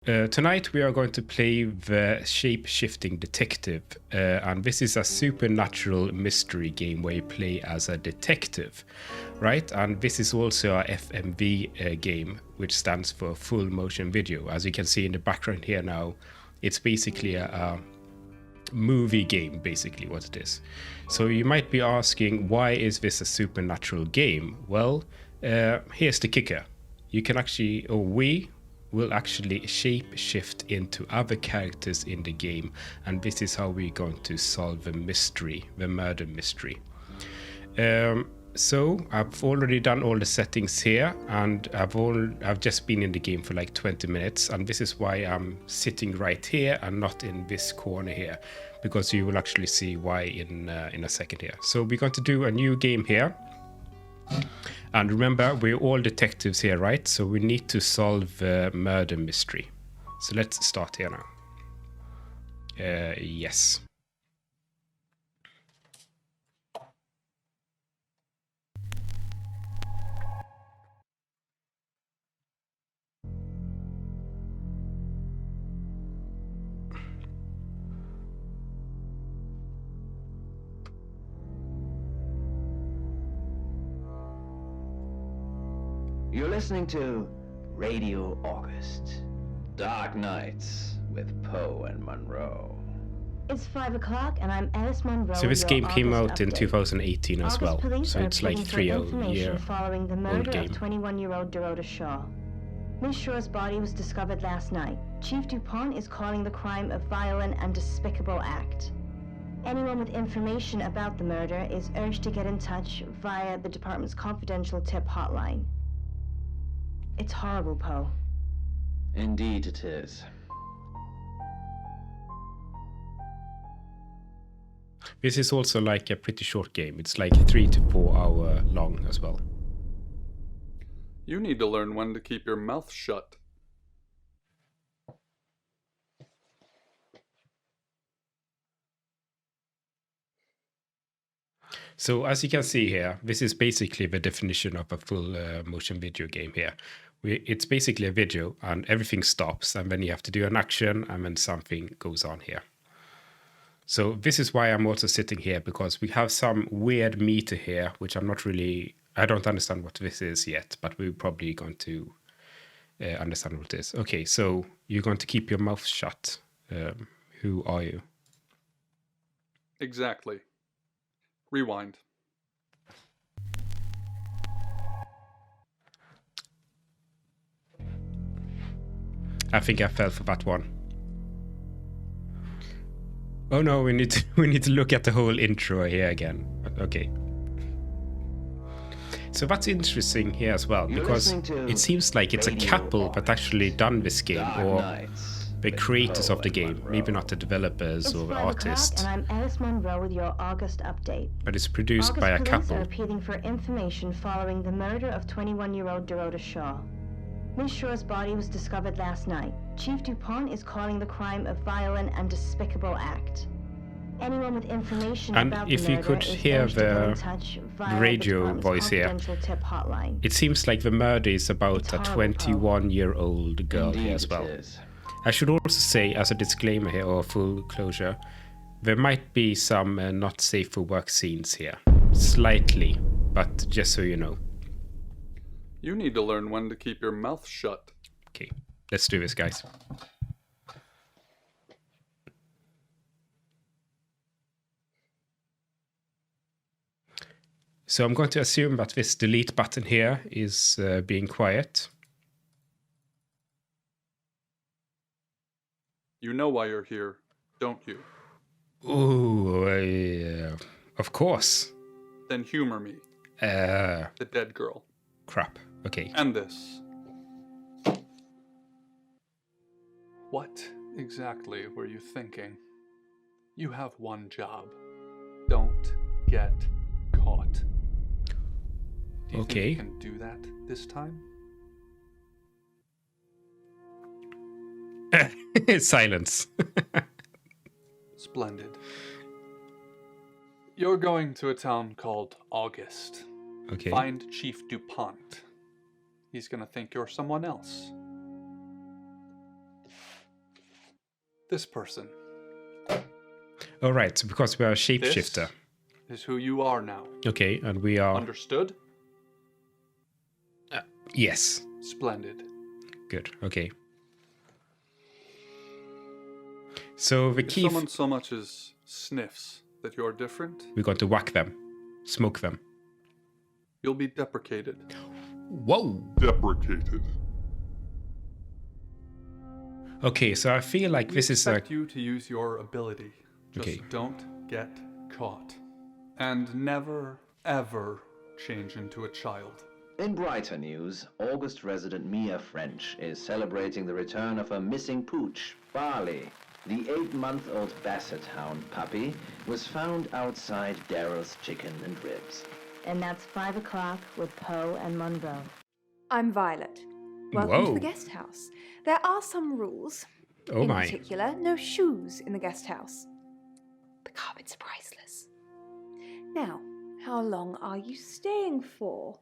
Tonight we are going to play the Shapeshifting Detective, and this is a supernatural mystery game where you play as a detective, right? And this is also a FMV game, which stands for full motion video. As you can see in the background here now, it's basically a movie game, basically what it is. So you might be asking, why is this a supernatural game? Well, here's the kicker. You can actually, or we will actually shape shift into other characters in the game, and this is how we're going to solve the mystery, the murder mystery. So I've already done all the settings here, and I've just been in the game for like 20 minutes, and this is why I'm sitting right here and not in this corner here, because you will actually see why in a second here. So we're going to do a new game here. And remember, we're all detectives here, right? So we need to solve the murder mystery. So let's start here now. Yes. You're listening to Radio August. Dark Nights with Poe and Monroe. It's 5 o'clock and I'm Alice Monroe. So this game came out in 2018 as well. Police So it's like 3-year following the murder game. of 21-year-old Dorota Shaw. Miss Shaw's body was discovered last night. Chief DuPont is calling the crime a violent and despicable act. Anyone with information about the murder is urged to get in touch via the department's confidential tip hotline. It's horrible, Poe. Indeed it is. This is also like a pretty short game. It's like 3 to 4 hour long as well. You need to learn when to keep your mouth shut. So as you can see here, this is basically the definition of a full motion video game here. It's basically a video and everything stops, and then you have to do an action and then something goes on here. So this is why I'm also sitting here, because we have some weird meter here, which I don't understand what this is yet, but we're probably going to understand what it is. Okay, so you're going to keep your mouth shut. Who are you? Exactly. Rewind. I think I fell for that one. Oh no, we need to look at the whole intro here again. Okay. So that's interesting here as well, because it seems like it's a couple that actually done this game, or the creators of the game, maybe not the developers or the artists. And I'm Alice Monroe with your August update. But it's produced by a Police couple. are appealing for information following the murder of 21-year-old Dorota Shaw. Miss Shaw's body was discovered last night. Chief DuPont is calling the crime a violent and despicable act. Anyone with information about the murder, if you could hear the radio voice here, it seems like the murder is about a 21-year-old girl here as well. I should also say, as a disclaimer here, or full closure, there might be some not safe for work scenes here. Slightly, but just so you know. You need to learn when to keep your mouth shut. Okay, let's do this, guys. So I'm going to assume that this delete button here is being quiet. You know why you're here, don't you? Ooh, of course. Then humor me. The dead girl. Crap. Okay. And this. What exactly were you thinking? You have one job. Don't get caught. Do you think you can do that this time? Silence. Splendid. You're going to a town called August. Okay. Find Chief DuPont. He's gonna think you're someone else. this person. All right, so because we are a shapeshifter. This is who you are now. Okay, and we are... Understood? Yes. Splendid. Good, okay. So the If key... someone so much as sniffs that you're different, we're going to whack them. Smoke them. you'll be deprecated. Whoa! Deprecated. Okay, so I feel like this is a... We expect you to use your ability. Just Okay. don't get caught. And never, ever change into a child. In brighter news, August resident Mia French is celebrating the return of her missing pooch, Barley. The 8-month-old Basset Hound puppy was found outside Daryl's Chicken and Ribs. And that's 5 o'clock with Poe and Monroe. I'm Violet. Welcome Whoa. to the guest house. There are some rules. Oh in my. particular, no shoes in the guest house. The carpets are priceless. Now, how long are you staying for?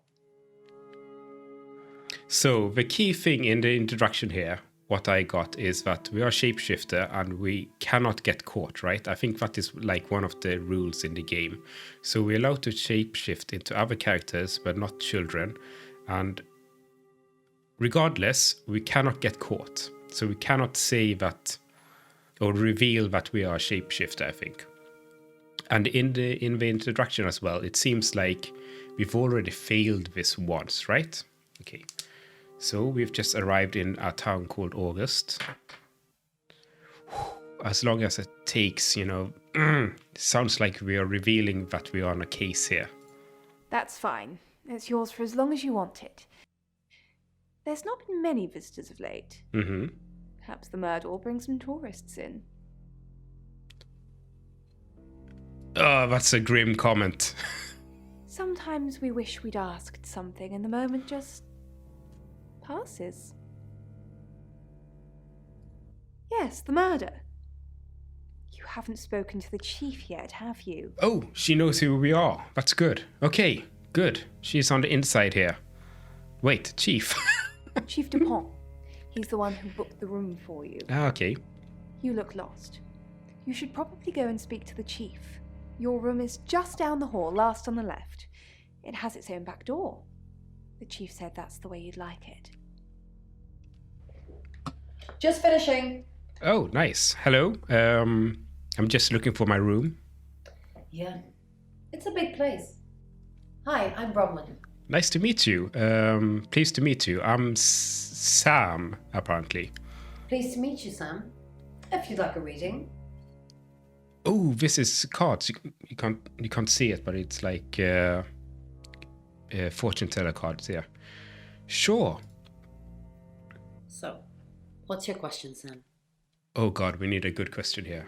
So the key thing in the introduction here, what I got is that we are shapeshifter and we cannot get caught, right? I think that is like one of the rules in the game. So we're allowed to shapeshift into other characters, but not children. And regardless, we cannot get caught. So we cannot say that or reveal that we are a shapeshifter, I think. And in the introduction as well, it seems like we've already failed this once, right? Okay. So we've just arrived in a town called August. As long as it takes, you know, sounds like we are revealing that we are on a case here. That's fine. It's yours for as long as you want it. There's not been many visitors of late. Mm-hmm. Perhaps the murder will bring some tourists in. Oh, that's a grim comment. Sometimes we wish we'd asked something and the moment just passes. Yes, the murder. You haven't spoken to the chief yet, have you? Oh, she knows who we are. That's good. Okay, good. She's on the inside here. Wait, Chief. Chief Dupont. He's the one who booked the room for you. Okay. You look lost. You should probably go and speak to the chief. Your room is just down the hall, last on the left. It has its own back door. The chief said that's the way you'd like it. Just finishing. Oh, nice. Hello. I'm just looking for my room. Yeah. It's a big place. Hi, I'm Bronwyn. Nice to meet you. Pleased to meet you. I'm Sam, apparently. Pleased to meet you, Sam. If you'd like a reading. Oh, this is cards. You can't see it, but it's like fortune teller cards. Yeah. Sure. So, what's your question, Sam? Oh God, we need a good question here.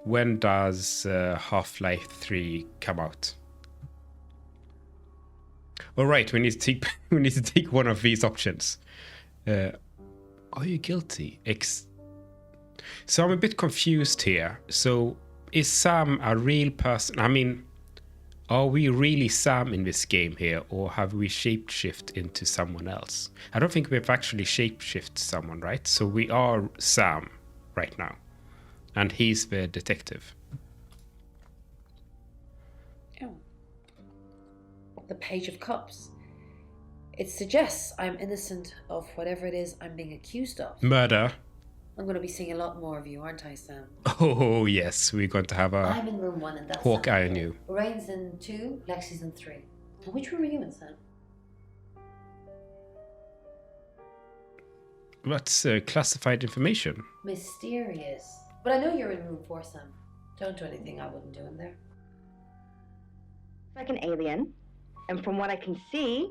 When does Half-Life 3 come out? All right, we need to take one of these options. Are you guilty? So I'm a bit confused here. So is Sam a real person? I mean, are we really Sam in this game here, or have we shapeshift into someone else? I don't think we've actually shapeshift someone, right? So we are Sam right now, and he's the detective. Oh. The Page of Cups. It suggests I'm innocent of whatever it is I'm being accused of. Murder. I'm going to be seeing a lot more of you, aren't I, Sam? Oh yes, we're going to have I'm a in room 1 and that's Hawkeye Sam. on you. Lorraine's in 2, Lexi's in 3. And which room are you in, Sam? That's classified information. Mysterious. But I know you're in room 4, Sam. Don't do anything I wouldn't do in there. Like an alien. And from what I can see,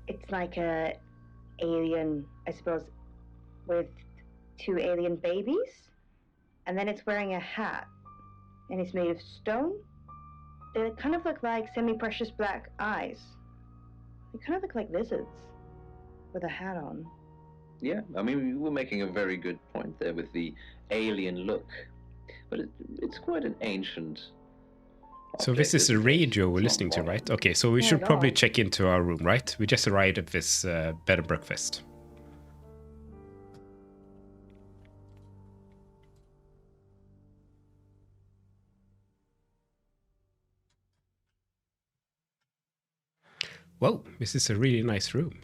it's like a alien, I suppose, with 2 alien babies. And then it's wearing a hat. And it's made of stone. They kind of look like semi-precious black eyes. They kind of look like lizards with a hat on. Yeah, I mean, you were making a very good point there with the alien look. But it's quite an ancient... So this is a radio we're listening to, right? Okay, so we should probably check into our room, right? We just arrived at this bed and breakfast. Whoa, this is a really nice room.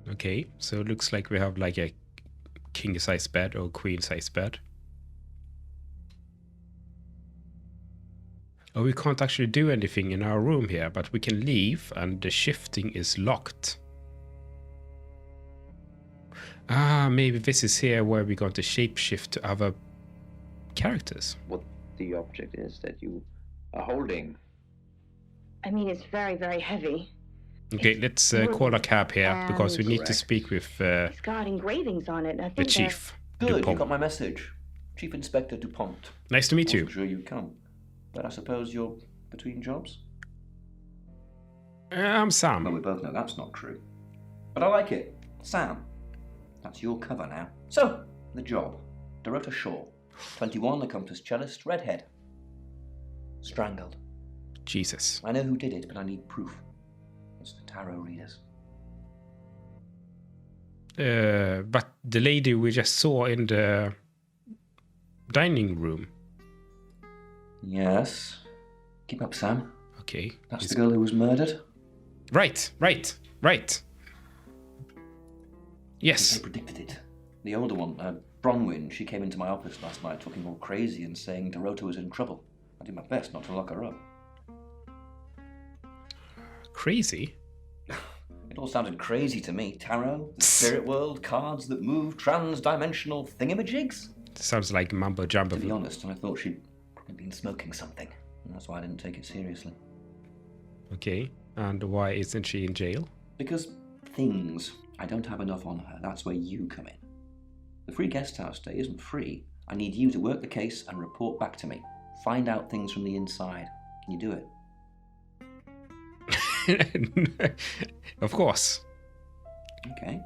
Okay, so it looks like we have like a king-size bed or queen-size bed. Oh, we can't actually do anything in our room here, but we can leave and the shifting is locked. Ah, maybe this is here where we're going to shapeshift to other characters. What the object is that you are holding. I mean, it's very, very heavy. Okay, let's call a cab here because we need to Correct. speak with It's got engravings on it. I the think chief. Good, you Dupont. got my message. Chief Inspector DuPont. Nice to meet you. Wasn't sure you'd come, but I suppose you're between jobs? I'm Well, Sam. we both know that's not true. But I like it. Sam. That's your cover now. So, the job. Dorota Shaw. 21, accomplished cellist, redhead. Strangled. Jesus. I know who did it, but I need proof. It's the tarot readers. But the lady we just saw in the dining room. Yes. Keep up, Sam. Okay. That's he's- the girl who was murdered. Right. They Yes. predicted it. The older one, Bronwyn, she came into my office last night talking all crazy and saying Dorota was in trouble. I did my best not to lock her up. Crazy. It all sounded crazy to me. Tarot, the spirit world, cards that move, trans-dimensional thingamajigs. Sounds like mumbo jumbo. To be honest, I thought she'd probably been smoking something. And that's why I didn't take it seriously. Okay. And why isn't she in jail? Because things, I don't have enough on her. That's where you come in. The free guest house stay isn't free. I need you to work the case and report back to me. Find out things from the inside. Can you do it? Of course. Okay.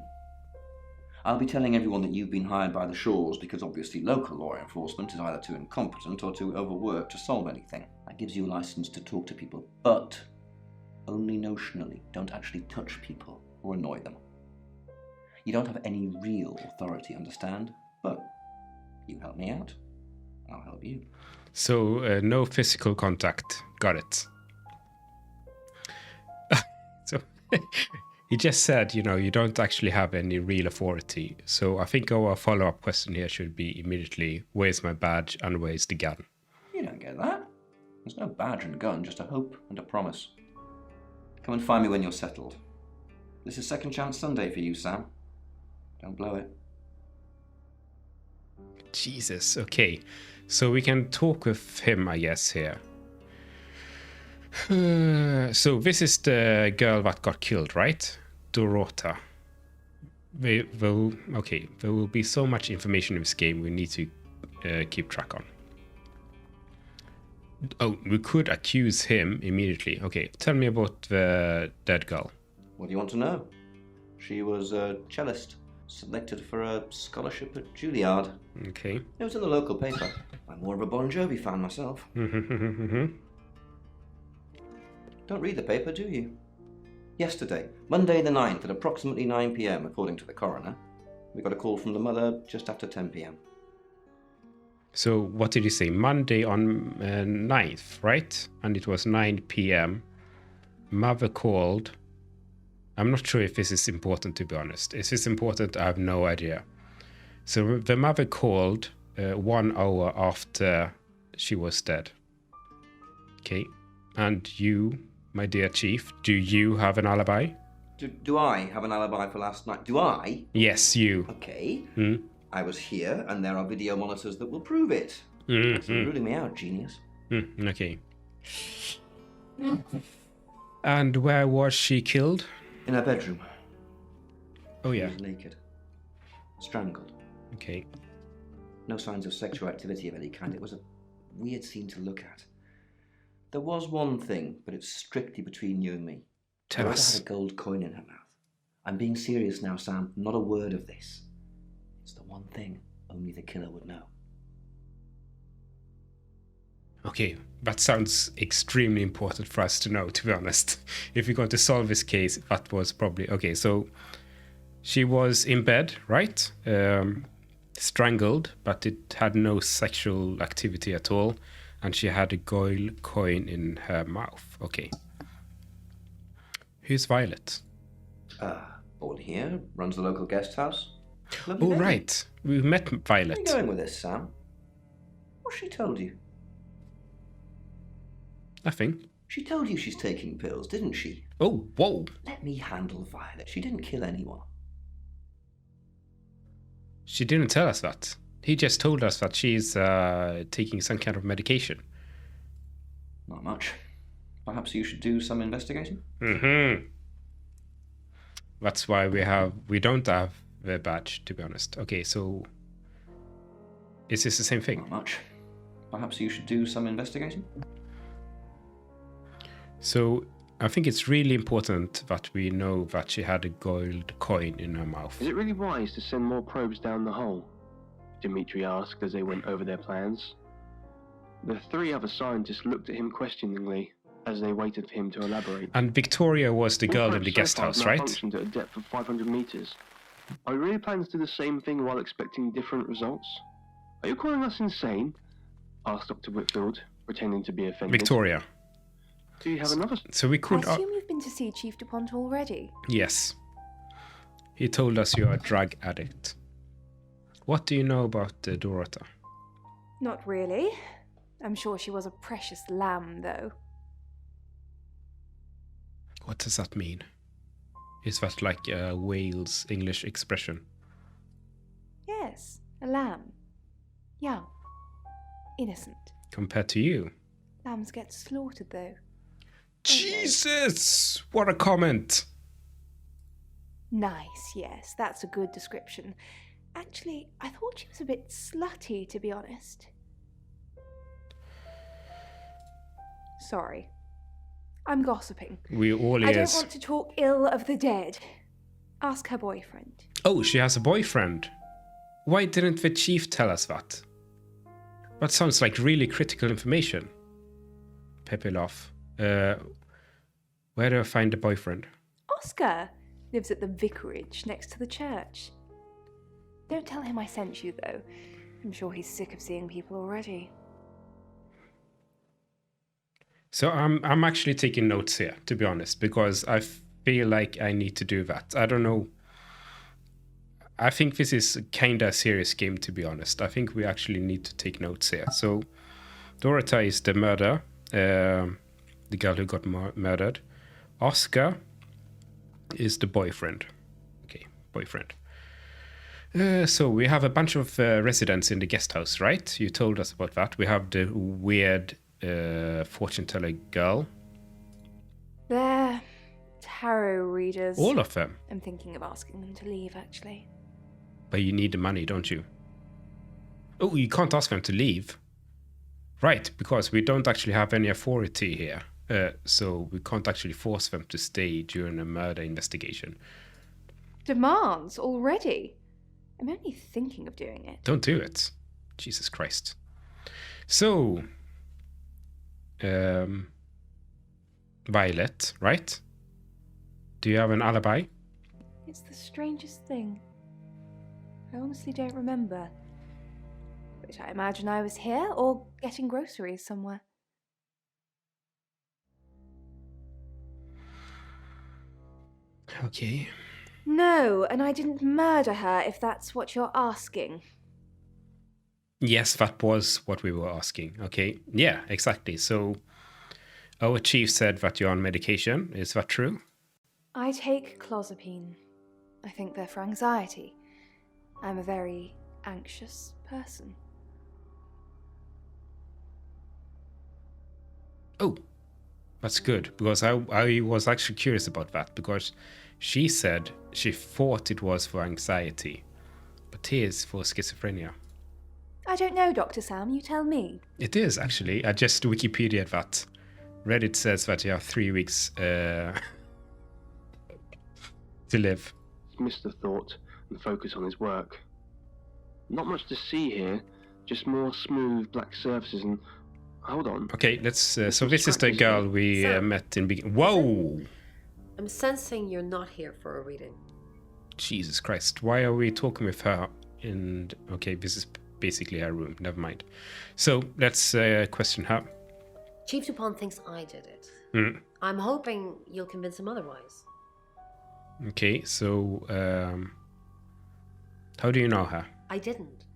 I'll be telling everyone that you've been hired by the Shaws because obviously local law enforcement is either too incompetent or too overworked to solve anything. That gives you a license to talk to people, but only notionally. Don't actually touch people or annoy them. You don't have any real authority, understand? But you help me out, I'll help you. So no physical contact. Got it. So he just said, you don't actually have any real authority. So I think our follow-up question here should be immediately, where's my badge and where's the gun? You don't get that. There's no badge and gun, just a hope and a promise. Come and find me when you're settled. This is Second Chance Sunday for you, Sam. Don't blow it. Jesus, okay. So we can talk with him, I guess, here. So this is the girl that got killed, right? Dorota. There will be so much information in this game we need to keep track on. Oh, we could accuse him immediately. Okay, tell me about the dead girl. What do you want to know? She was a cellist, selected for a scholarship at Juilliard. Okay. It was in the local paper. I'm more of a Bon Jovi fan myself. Don't read the paper, do you? Yesterday, Monday the 9th at approximately 9 p.m, according to the coroner, we got a call from the mother just after 10 p.m. So what did you say? Monday on 9th, right? And it was 9 p.m. Mother called. I'm not sure if this is important, to be honest. Is this important? I have no idea. So the mother called 1 hour after she was dead. Okay. And you, my dear chief, do you have an alibi? Do I have an alibi for last night? Do I? Yes, you. Okay. Hmm? I was here, and there are video monitors that will prove it. That's ruling me out, genius. Okay. And where was she killed? In her bedroom. Oh, She yeah. was naked. Strangled. Okay. No signs of sexual activity of any kind. It was a weird scene to look at. There was one thing, but it's strictly between you and me. Tell Dorota us. had a gold coin in her mouth. I'm being serious now, Sam. Not a word of this. It's the one thing only the killer would know. Okay, that sounds extremely important for us to know, to be honest. If we're going to solve this case, that was probably... Okay, so she was in bed, right? Strangled, but it had no sexual activity at all. And she had a gold coin in her mouth. Okay. Who's Violet? Born here, runs the local guest house. Oh, right. We met Violet. Where are you going with this, Sam? What's she told you? Nothing. She told you she's taking pills, didn't she? Oh, whoa. Let me handle Violet. She didn't kill anyone. She didn't tell us that. He just told us that she's taking some kind of medication. Not much. Perhaps you should do some investigating? Mm-hmm. That's why we don't have the badge, to be honest. Okay, so is this the same thing? Not much. Perhaps you should do some investigating? So I think it's really important that we know that she had a gold coin in her mouth. Is it really wise to send more probes down the hole? Dimitri asked as they went over their plans. The three other scientists looked at him questioningly as they waited for him to elaborate. And Victoria was the girl in the guest house, right? Malfunctioned at a depth of 500 meters. Are we really planning to do the same thing while expecting different results? Are you calling us insane? Asked Dr. Whitfield, pretending to be offended. Victoria. Do you have another? So we could... I assume you've been to see Chief DuPont already? Yes. He told us you're a drug addict. What do you know about Dorota? Not really. I'm sure she was a precious lamb, though. What does that mean? Is that like a Wales English expression? Yes, a lamb. Young. Innocent. Compared to you? Lambs get slaughtered, though. Jesus! What a comment! Nice, yes, that's a good description. Actually, I thought she was a bit slutty, to be honest. Sorry. I'm gossiping. We all I ears. don't want to talk ill of the dead. Ask her boyfriend. Oh, she has a boyfriend. Why didn't the chief tell us that? That sounds like really critical information. Pepe laugh. Where do I find a boyfriend? Oscar lives at the vicarage next to the church. Don't tell him I sent you, though. I'm sure he's sick of seeing people already. So I'm actually taking notes here, to be honest, because I feel like I need to do that. I don't know. I think this is kind of a serious game, to be honest. I think we actually need to take notes here. So Dorota is the murderer, the girl who got murdered. Oscar is the boyfriend. Okay, boyfriend. So we have a bunch of residents in the guest house, right? You told us about that. We have the weird fortune teller girl. They're tarot readers. All of them. I'm thinking of asking them to leave, actually. But you need the money, don't you? Oh, you can't ask them to leave. Right, because we don't actually have any authority here. So we can't actually force them to stay during a murder investigation. Demands already? I'm only thinking of doing it. Don't do it. Jesus Christ. So, Violet, right? Do you have an alibi? It's the strangest thing. I honestly don't remember. But I imagine I was here or getting groceries somewhere. Okay. No, and I didn't murder her, if that's what you're asking. Yes, that was what we were asking. Okay. Yeah, exactly. So, our chief said that you're on medication. Is that true? I take clozapine. I think they're for anxiety. I'm a very anxious person. Oh, that's good, because I was actually curious about that, because she said she thought it was for anxiety, but here's for schizophrenia. I don't know, Dr. Sam, you tell me. It is, actually. I just Wikipedia'd that. Reddit says that you have 3 weeks to live. Dismiss the thought and focus on his work. Not much to see here, just more smooth black surfaces and hold on. Okay, let's. So this is the girl we met in beginning. Whoa! I'm sensing you're not here for a reading. Jesus Christ! Why are we talking with her? And okay, this is basically her room. Never mind. So let's question her. Chief Dupont thinks I did it. Mm. I'm hoping you'll convince him otherwise. Okay, so how do you know her? I didn't.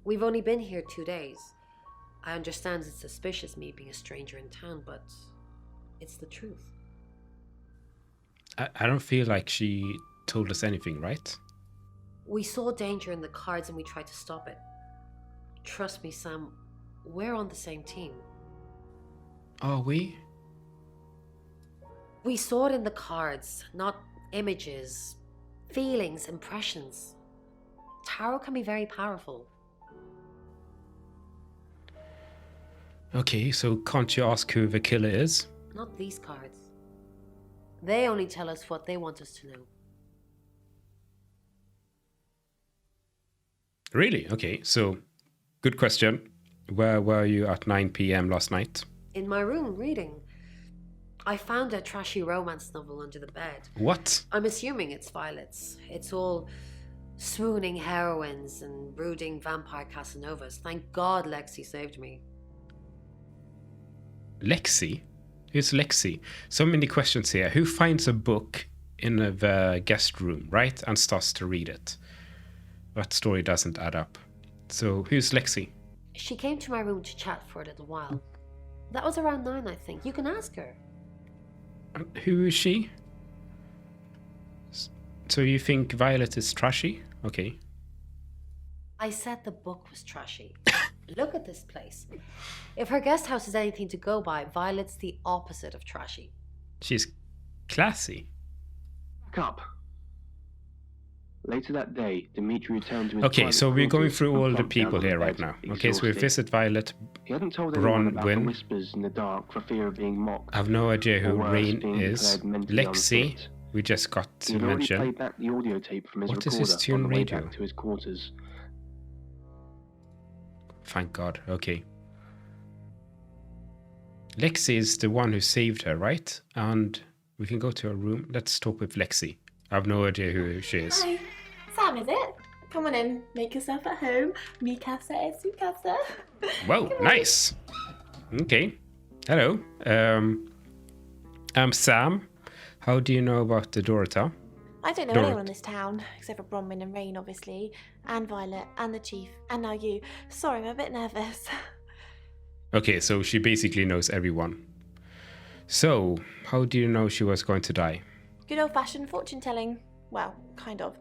We've only been here 2 days. I understand it's suspicious me being a stranger in town, but it's the truth. I don't feel like she told us anything, right? We saw danger in the cards and we tried to stop it. Trust me, Sam, we're on the same team. Are we? We saw it in the cards, not images, feelings, impressions. Tarot can be very powerful. Okay, so can't you ask who the killer is? Not these cards. They only tell us what they want us to know. Really? Okay, so good question. Where were you at 9 p.m. last night? In my room, reading. I found a trashy romance novel under the bed. What? I'm assuming it's Violet's. It's all swooning heroines and brooding vampire Casanovas. Thank God Lexi saved me. Lexi? Who's Lexi? So many questions here. Who finds a book in the guest room, right? And starts to read it? That story doesn't add up. So who's Lexi? She came to my room to chat for a little while. That was around 9, I think. You can ask her. Who is she? So you think Violet is trashy? Okay. I said the book was trashy. Look at this place. If her guest house is anything to go by, Violet's the opposite of trashy. She's classy. Back up. Later that day, Dimitri returned to his Okay, private so we're going quarters through and all the plumped down people on the here right bed, now. Okay, so we exhausted. visit Violet, He hadn't told anyone about the Bronwyn. whispers in the dark for fear of being mocked. I have no idea who or worse, Rain being is. declared mentally Lexi, unfit. we just got He to had already mention. played back the audio tape from his What is recorder his tune on the way radio? back to his quarters. Thank God, okay. Lexi is the one who saved her, right? And we can go to her room. Let's talk with Lexi. I have no idea who she is. Hi, Sam, is it? Come on in, make yourself at home. Mi casa es su casa. Whoa, nice. Okay. Hello. I'm Sam. How do you know about the Dorota? I don't know Dorrit. anyone in this town, except for Bronwyn and Rain, obviously, and Violet, and the Chief, and now you. Sorry, I'm a bit nervous. Okay, so she basically knows everyone. So, how do you know she was going to die? Good old-fashioned fortune-telling. Well, kind of.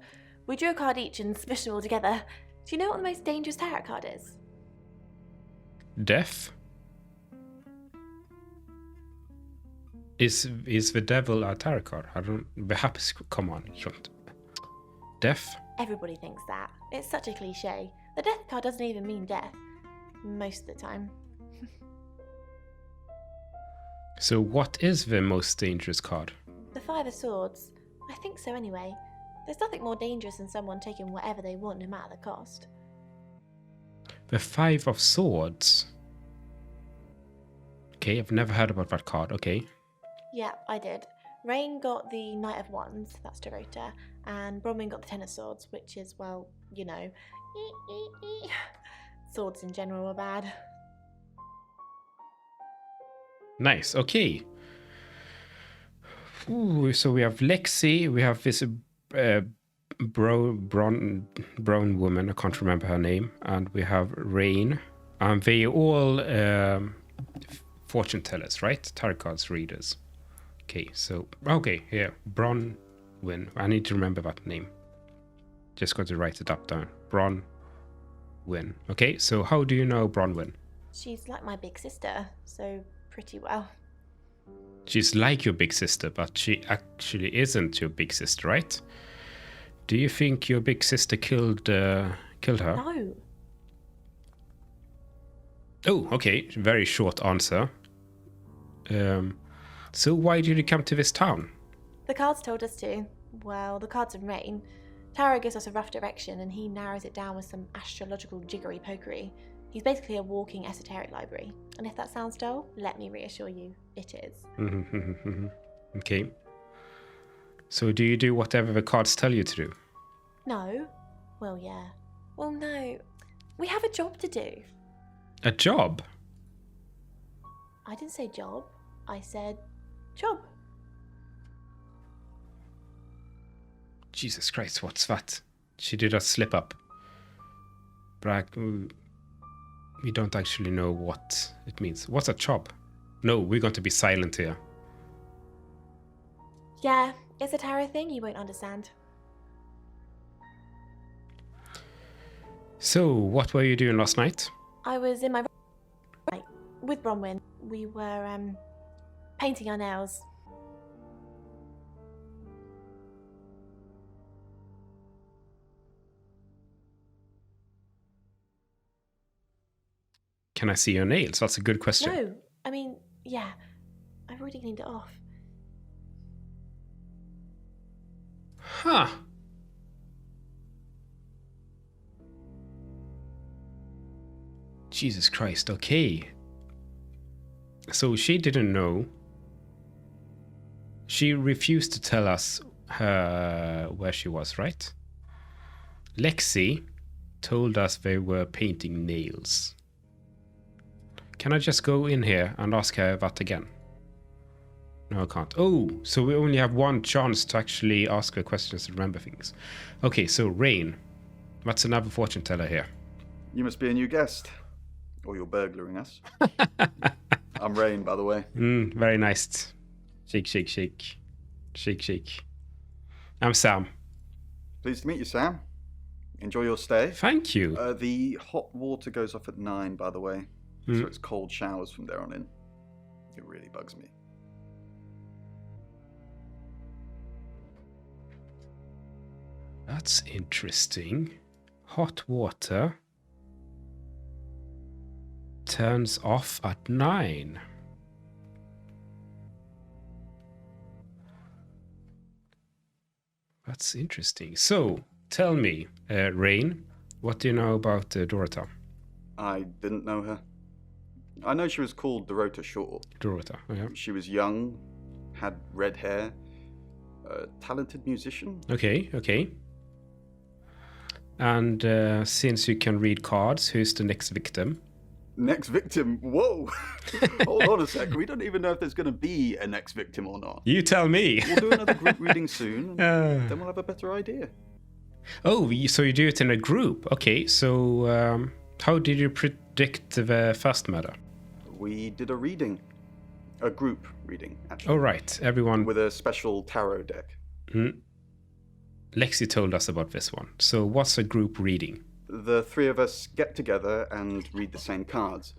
We drew a card each and smushed them all together. Do you know what the most dangerous tarot card is? Death? Is the devil a tarot card? I don't... Perhaps... Come on. Death? Everybody thinks that. It's such a cliche. The death card doesn't even mean death. Most of the time. So what is the most dangerous card? The Five of Swords. I think so anyway. There's nothing more dangerous than someone taking whatever they want, no matter the cost. The Five of Swords. Okay, I've never heard about that card. Okay. Yeah, I did. Rain got the Knight of Wands, that's Dorota, and Bronwyn got the Ten of Swords, which is, well, you know, swords in general are bad. Nice. Okay. Ooh, so we have Lexi. We have this brown woman. I can't remember her name. And we have Rain. And they all fortune tellers, right? Tarot cards readers. Okay. So okay, here Bronwyn. I need to remember that name. Just got to write it up down. Bronwyn. Okay. So how do you know Bronwyn? She's like my big sister, so pretty well. She's like your big sister, but she actually isn't your big sister, right? Do you think your big sister killed her? No. Oh, okay. Very short answer. So why did you come to this town? The cards told us to. Well, the cards of Rain. Tarot gives us a rough direction and he narrows it down with some astrological jiggery-pokery. He's basically a walking esoteric library. And if that sounds dull, let me reassure you, it is. Okay. So do you do whatever the cards tell you to do? No. Well, yeah. Well, no. We have a job to do. A job? I didn't say job. I said job. Jesus Christ, what's that? She did a slip up. But we don't actually know what it means. What's a job? No, we're going to be silent here. Yeah, it's a tarot thing you won't understand. So, what were you doing last night? I was in my room with Bronwyn. We were painting our nails. Can I see your nails? That's a good question. No, I mean, yeah, I've already cleaned it off. Huh. Jesus Christ, okay. So she didn't know. She refused to tell us where she was, right? Lexi told us they were painting nails. Can I just go in here and ask her that again? No, I can't. Oh, so we only have one chance to actually ask her questions and remember things. Okay, so Rain. What's another fortune teller here? You must be a new guest. Or you're burglaring us. I'm Rain, by the way. Very nice. Shake, shake, shake. Shake, shake. I'm Sam. Pleased to meet you, Sam. Enjoy your stay. Thank you. The hot water goes off at 9, by the way. So it's cold showers from there on in. It really bugs me. That's interesting. Hot water turns off at 9. That's interesting. So, tell me, Rain, what do you know about Dorota? I didn't know her. I know she was called Dorota Shaw. Dorota, yeah. She was young, had red hair, a talented musician. Okay, okay. And since you can read cards, who's the next victim? Next victim? Whoa! Hold on a sec. We don't even know if there's going to be a next victim or not. You tell me. We'll do another group reading soon, and then we'll have a better idea. Oh, so you do it in a group. Okay, so how did you predict the first murder? We did a reading. A group reading, actually. Oh, right. Everyone... With a special tarot deck. Lexi told us about this one. So what's a group reading? The three of us get together and read the same cards.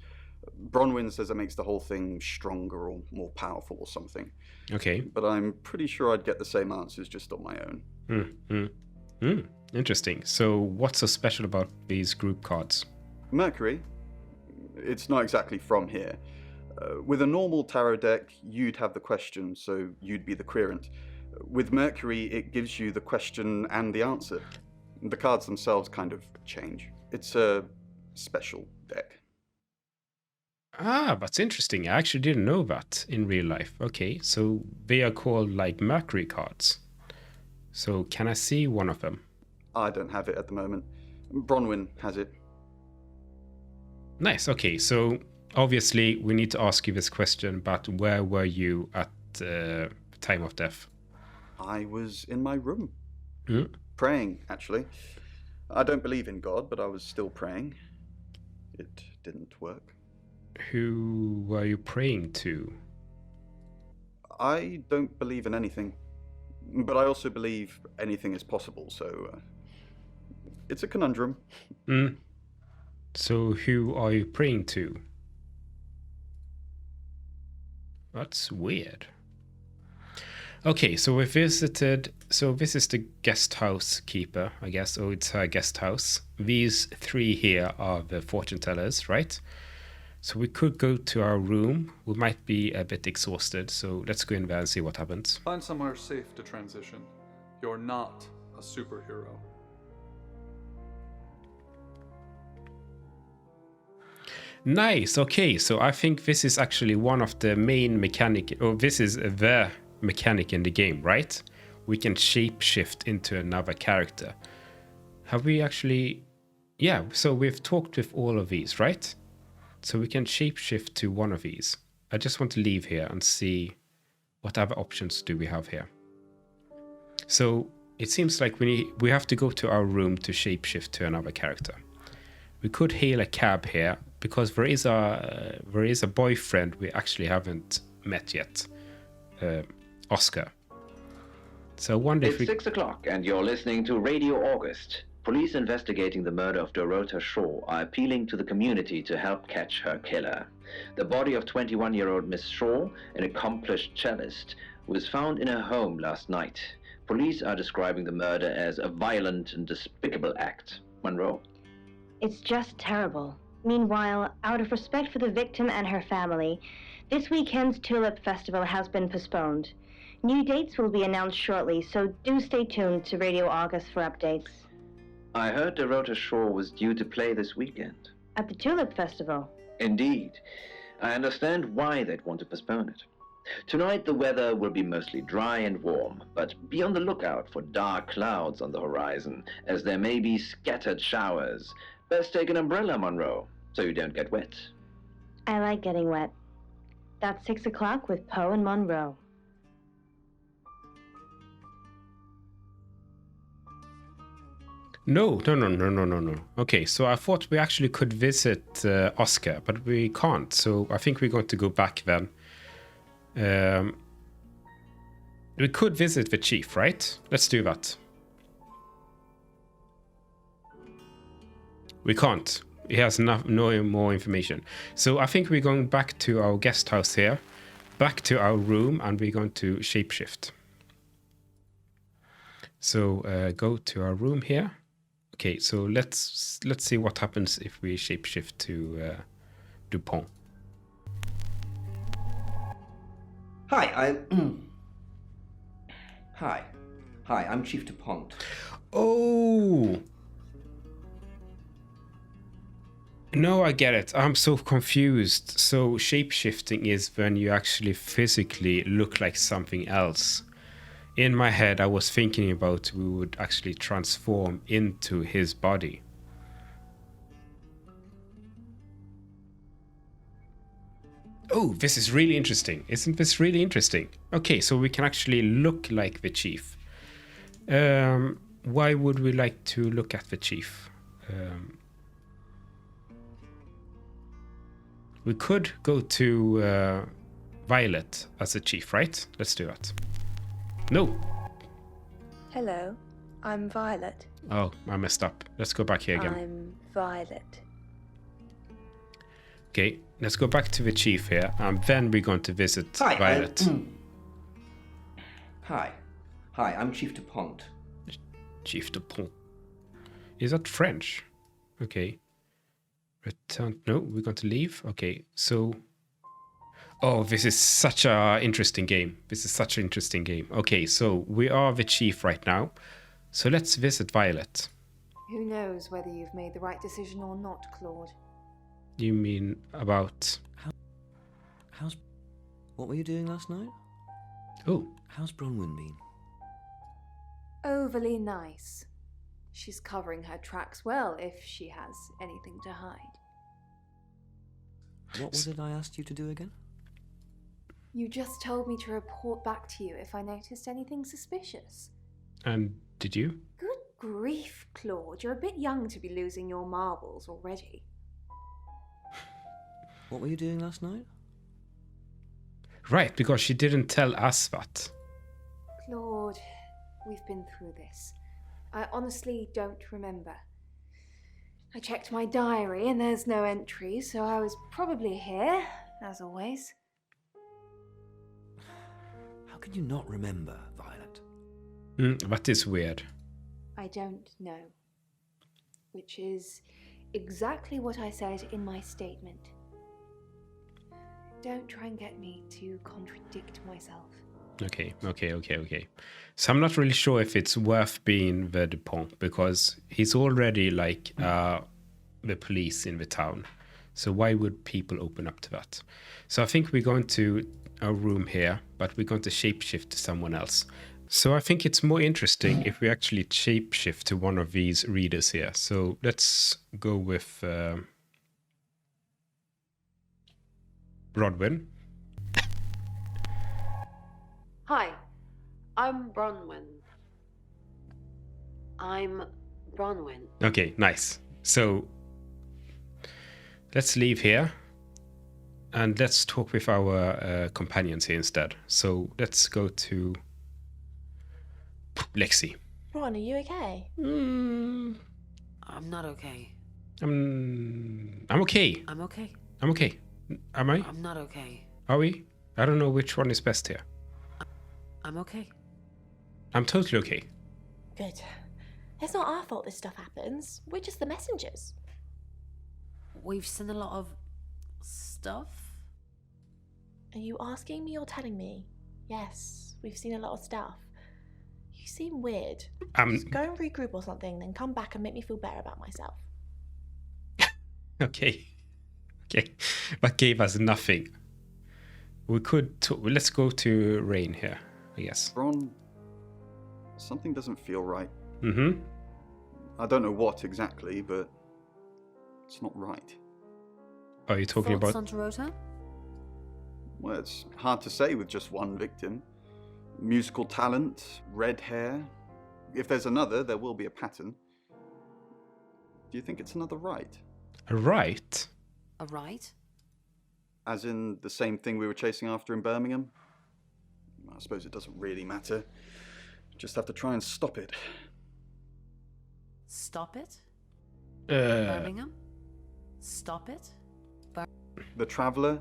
Bronwyn says it makes the whole thing stronger or more powerful or something. Okay. But I'm pretty sure I'd get the same answers just on my own. Interesting. So what's so special about these group cards? Mercury. It's not exactly from here. With a normal tarot deck, you'd have the question, so you'd be the querent. With Mercury, it gives you the question and the answer. The cards themselves kind of change. It's a special deck. Ah, that's interesting. I actually didn't know that in real life. Okay, so they are called like Mercury cards. So can I see one of them? I don't have it at the moment. Bronwyn has it. Nice. Okay, so obviously we need to ask you this question, but where were you at the time of death? I was in my room. Praying, actually. I don't believe in God, but I was still praying. It didn't work. Who were you praying to? I don't believe in anything, but I also believe anything is possible, so it's a conundrum. So who are you praying to? That's weird. Okay, so we visited, so this is the guest house keeper, I guess. Oh, it's her guest house. These three here are the fortune tellers, right? So we could go to our room. We might be a bit exhausted, so let's go in there and see what happens. Find somewhere safe to transition. You're not a superhero. Nice. Okay, so I think this is actually one of the main mechanic, or this is the mechanic in the game, right? We can shapeshift into another character. Have we actually... Yeah, so we've talked with all of these, right? So we can shapeshift to one of these. I just want to leave here and see what other options do we have here. So it seems like we have to go to our room to shapeshift to another character. We could hail a cab here because there is a boyfriend we actually haven't met yet, Oscar. So I wonder if It's we... 6 o'clock and you're listening to Radio August. Police investigating the murder of Dorota Shaw are appealing to the community to help catch her killer. The body of 21-year-old Miss Shaw, an accomplished cellist, was found in her home last night. Police are describing the murder as a violent and despicable act. Monroe? It's just terrible. Meanwhile, out of respect for the victim and her family, this weekend's Tulip Festival has been postponed. New dates will be announced shortly, so do stay tuned to Radio August for updates. I heard Dorota Shaw was due to play this weekend. At the Tulip Festival? Indeed. I understand why they'd want to postpone it. Tonight the weather will be mostly dry and warm, but be on the lookout for dark clouds on the horizon, as there may be scattered showers. Best take an umbrella, Monroe, so you don't get wet. I like getting wet. That's 6 o'clock with Poe and Monroe. No. Okay, so I thought we actually could visit Oscar, but we can't. So I think we're going to go back then. We could visit the chief, right? Let's do that. We can't. He has no more information. So I think we're going back to our guest house here, back to our room, and we're going to shapeshift. So go to our room here. Okay, so let's see what happens if we shapeshift to Dupont. Hi, I'm Chief DuPont. Oh! No, I get it. I'm so confused. So shapeshifting is when you actually physically look like something else. In my head, I was thinking about we would actually transform into his body. Oh, this is really interesting. Isn't this really interesting? Okay, so we can actually look like the chief. Why would we like to look at the chief? We could go to Violet as the chief, right? Let's do that. No. Hello, I'm Violet. Oh, I messed up. Let's go back here again. I'm Violet. Okay, let's go back to the chief here, and then we're going to visit Violet. Hi, I'm Chief DuPont. Chief DuPont. Is that French? Okay. Return. No, we're going to leave. Okay, so... Oh, this is such an interesting game. Okay, so we are the chief right now. So let's visit Violet. Who knows whether you've made the right decision or not, Claude? You mean about... What were you doing last night? Oh. How's Bronwyn been? Overly nice. She's covering her tracks well if she has anything to hide. What was it I asked you to do again? You just told me to report back to you if I noticed anything suspicious. And did you? Good grief, Claude. You're a bit young to be losing your marbles already. What were you doing last night? Right, because she didn't tell us that. Claude, we've been through this. I honestly don't remember. I checked my diary and there's no entry, so I was probably here, as always. How can you not remember, Violet? That is weird. I don't know. Which is exactly what I said in my statement. Don't try and get me to contradict myself. Okay. So I'm not really sure if it's worth being the DuPont, because he's already like the police in the town. So why would people open up to that? So I think we're going to our room here, but we're going to shapeshift to someone else. So I think it's more interesting if we actually shapeshift to one of these readers here. So let's go with Bronwyn. Hi, I'm Bronwyn. Okay, nice. So let's leave here and let's talk with our companions here instead. So let's go to Lexi. Ron, are you okay? I'm not okay. I'm okay. I'm okay. I'm okay. Am I? I'm not okay. Are we? I don't know which one is best here. I'm okay. I'm totally okay. Good. It's not our fault this stuff happens. We're just the messengers. We've seen a lot of stuff. Are you asking me or telling me? Yes, we've seen a lot of stuff. You seem weird. Just go and regroup or something, then come back and make me feel better about myself. Okay. Okay. That gave us nothing. We could talk. Let's go to Rain here, I guess. Ron, something doesn't feel right. Mm-hmm. I don't know what exactly, but it's not right. Are you talking about... Thoughts on Dorota? Well, it's hard to say with just one victim. Musical talent, red hair. If there's another, there will be a pattern. Do you think it's another right? A right? A right? As in the same thing we were chasing after in Birmingham? I suppose it doesn't really matter. Just have to try and stop it. Stop it? Birmingham? Stop it? The Traveller?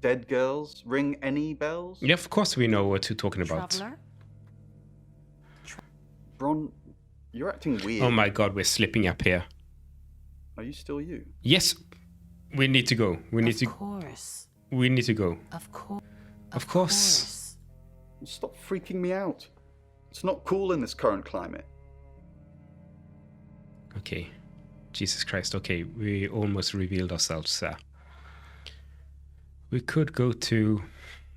Dead girls? Ring any bells? Yeah, of course we know what you're talking about. Traveller? Bron, you're acting weird. Oh my god, we're slipping up here. Are you still you? Yes, we need to go. We need to. Of course. We need to go. Of course. Of course. Stop freaking me out. It's not cool in this current climate. Okay. Jesus Christ. Okay, we almost revealed ourselves there. We could go to...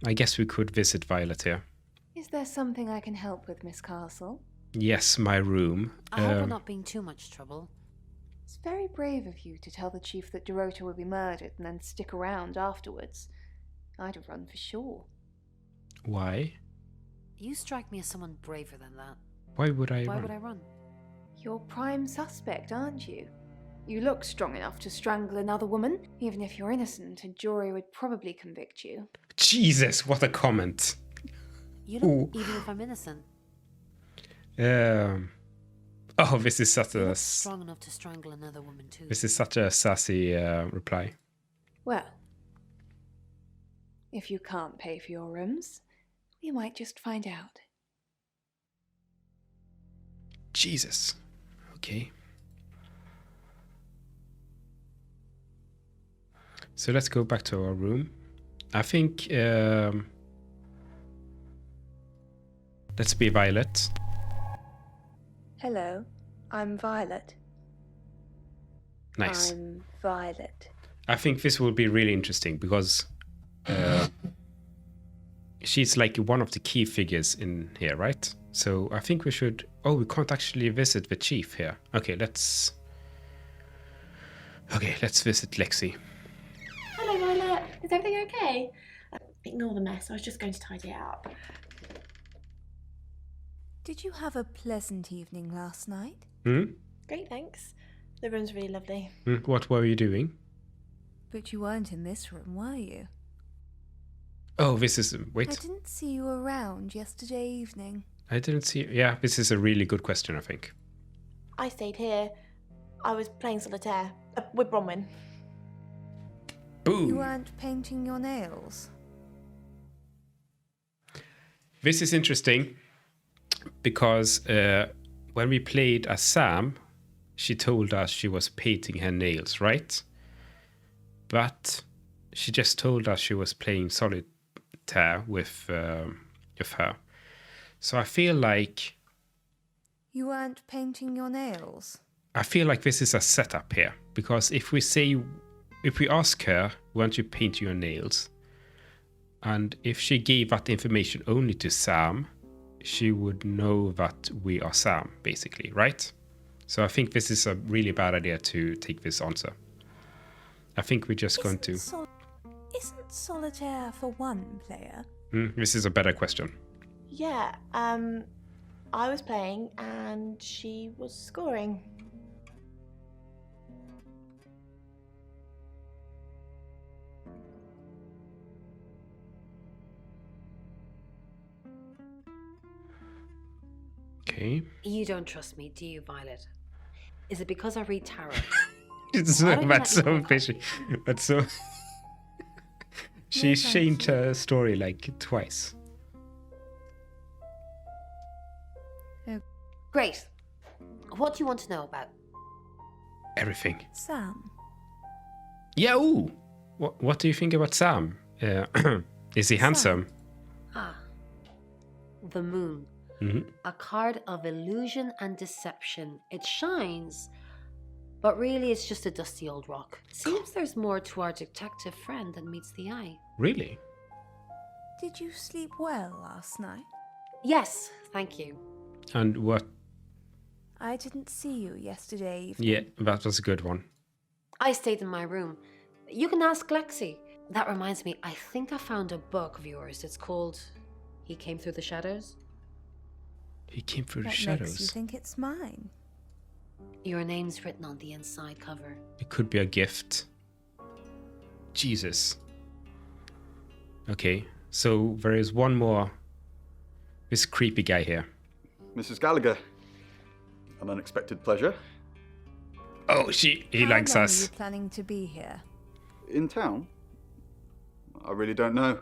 I guess we could visit Violet here. Is there something I can help with, Miss Castle? Yes, my room. I hope we're not being too much trouble. It's very brave of you to tell the chief that Dorota will be murdered and then stick around afterwards. I'd have run for sure. Why? You strike me as someone braver than that. Why would I Why run? would I run? You're prime suspect, aren't you? You look strong enough to strangle another woman. Even if you're innocent, a jury would probably convict you. Jesus, what a comment. You look, even if I'm innocent. Oh, this is such a... strong enough to strangle another woman too. This is such a sassy reply. Well, if you can't pay for your rooms, we might just find out. Jesus. Okay. So let's go back to our room. I think... let's be Violet. Hello, I'm Violet. Nice. I'm Violet. I think this will be really interesting because she's like one of the key figures in here, right? So I think we should... Oh, we can't actually visit the chief here. Okay, let's visit Lexi. Hello, Violet. Is everything okay? Ignore the mess. I was just going to tidy it up. Did you have a pleasant evening last night? Great, thanks. The room's really lovely. What were you doing? But you weren't in this room, were you? Oh, this is... I Wait. didn't see you around yesterday evening. I didn't see... Yeah, this is a really good question, I think. I stayed here. I was playing solitaire with Bronwyn. Boom! You weren't painting your nails? This is interesting because when we played as Sam, she told us she was painting her nails, right? But she just told us she was playing solitaire with her. So I feel like... You weren't painting your nails? I feel like this is a setup here. Because if we say if we ask her, why don't you paint your nails? And if she gave that information only to Sam, she would know that we are Sam, basically, right? So I think this is a really bad idea to take this answer. I think we're just going to... Isn't solitaire for one player? This is a better question. Yeah, I was playing and she was scoring. Okay. You don't trust me, do you, Violet? Is it because I read tarot? That's so fishy. That's so... She's changed her story like twice. Great. What do you want to know about? Everything. Sam. Yeah, ooh. What do you think about Sam? Is he handsome? Ah. The moon. Mm-hmm. A card of illusion and deception. It shines, but really it's just a dusty old rock. Seems there's more to our detective friend than meets the eye. Really? Did you sleep well last night? Yes, thank you. And what? I didn't see you yesterday evening. Yeah, that was a good one. I stayed in my room. You can ask Lexi. That reminds me, I think I found a book of yours. It's called He Came Through the Shadows. He came through the What shadows. makes you think it's mine? Your name's written on the inside cover. It could be a gift. Jesus. Okay, so there is one more. This creepy guy here. Mrs. Gallagher. An unexpected pleasure. Oh, he likes How long us. are you planning to be here? In town? I really don't know.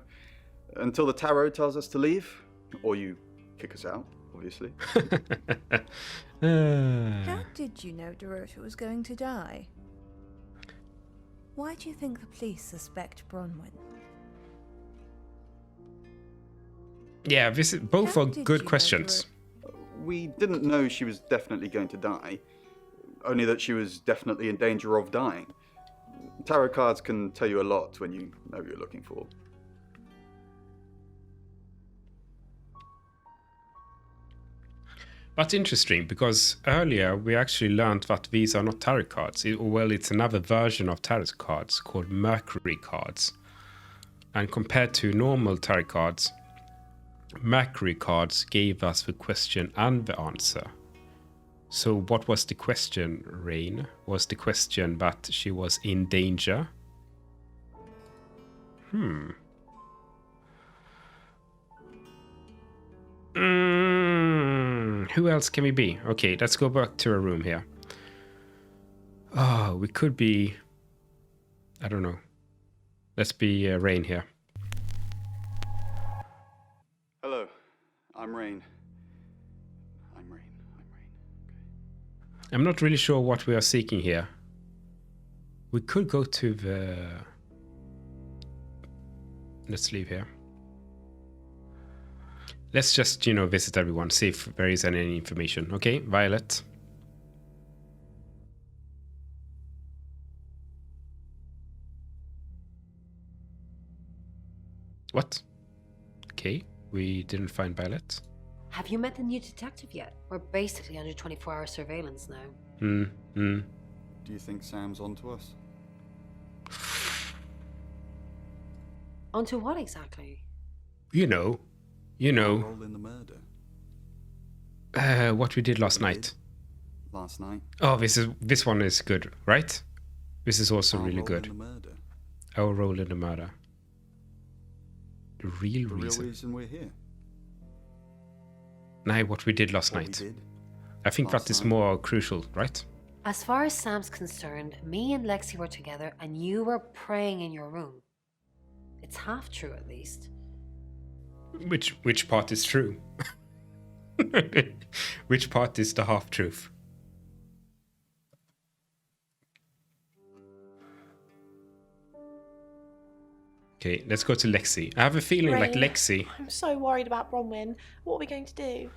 Until the tarot tells us to leave. Or you kick us out, obviously. How did you know Dorota was going to die? Why do you think the police suspect Bronwyn? Yeah, both are good questions. We didn't know she was definitely going to die. Only that she was definitely in danger of dying. Tarot cards can tell you a lot when you know what you're looking for. That's interesting, because earlier we actually learned that these are not tarot cards. It's another version of tarot cards called Mercury cards. And compared to normal tarot cards, Mercury cards gave us the question and the answer. So what was the question, Rain? Was the question that she was in danger? Who else can we be? Okay, let's go back to our room here. Oh, we could be... I don't know. Let's be Rain here. Hello, I'm Rain. Okay. I'm not really sure what we are seeking here. We could go to the... Let's leave here. Let's just, visit everyone, see if there is any information. Okay, Violet. What? Okay, we didn't find Violet. Have you met the new detective yet? We're basically under 24-hour surveillance now. Do you think Sam's onto us? Onto what exactly? Role in the murder. What we did last night. Last night. Oh, this one is good, right? This is also really good. In the murder. Our role in the murder. The real reason we're here. Now, what we did last night. I think that is more crucial, right? As far as Sam's concerned, me and Lexi were together and you were praying in your room. It's half true, at least. Which part is true? Which part is the half truth? Okay, let's go to Lexi. I have a feeling like Lexi... I'm so worried about Bronwyn. What are we going to do?